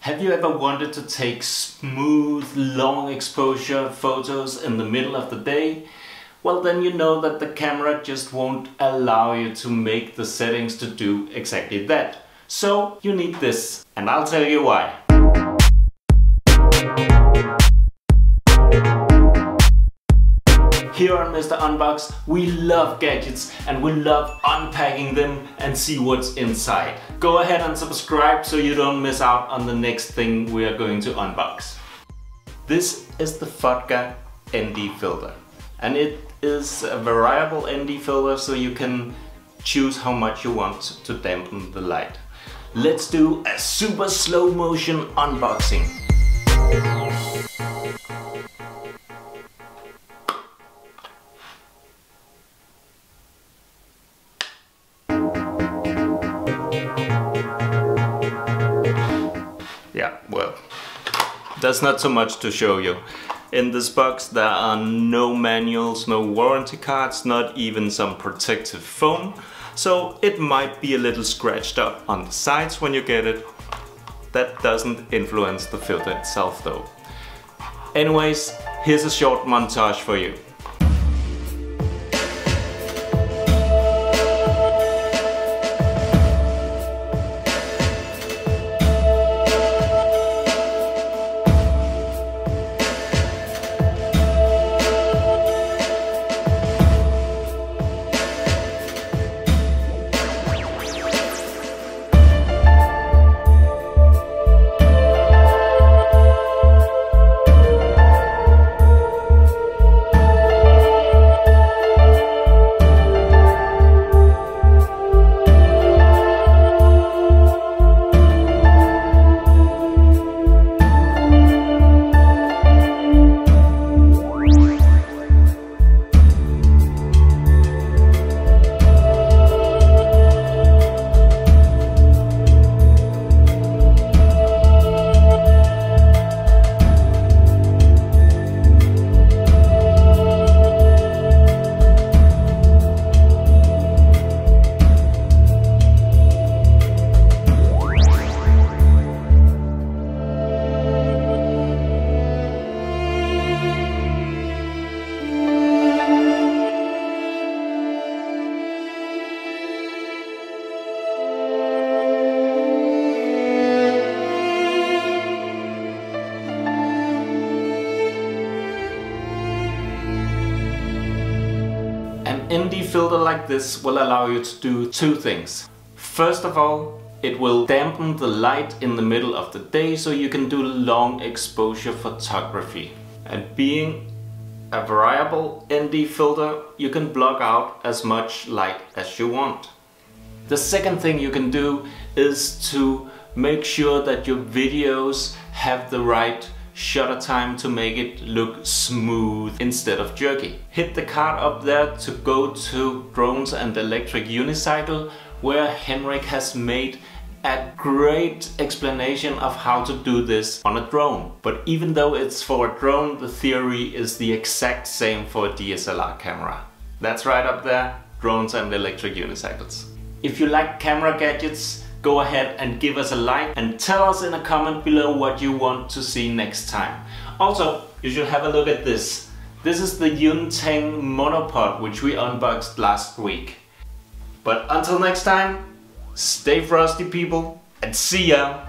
Have you ever wanted to take smooth, long exposure photos in the middle of the day? Well, then you know that the camera just won't allow you to make the settings to do exactly that. So you need this, and I'll tell you why. Here on Mr. Unbox, we love gadgets and we love unpacking them and see what's inside. Go ahead and subscribe so you don't miss out on the next thing we are going to unbox. This is the Fotga ND filter, and it is a variable ND filter, so you can choose how much you want to dampen the light. Let's do a super slow motion unboxing. Yeah, well, there's not so much to show you. In this box there are no manuals, no warranty cards, not even some protective foam. So it might be a little scratched up on the sides when you get it. That doesn't influence the filter itself though. Anyways, here's a short montage for you. An ND filter like this will allow you to do two things. First of all, it will dampen the light in the middle of the day so you can do long exposure photography. And being a variable ND filter, you can block out as much light as you want. The second thing you can do is to make sure that your videos have the right shutter time to make it look smooth instead of jerky. Hit the card up there to go to Drones and Electric Unicycle, where Henrik has made a great explanation of how to do this on a drone. But even though it's for a drone, the theory is the exact same for a DSLR camera. That's right up there, Drones and Electric Unicycles. If you like camera gadgets, go ahead and give us a like and tell us in a comment below what you want to see next time. Also, you should have a look at this. This is the Yun-Tang monopod which we unboxed last week. But until next time, stay frosty people, and see ya!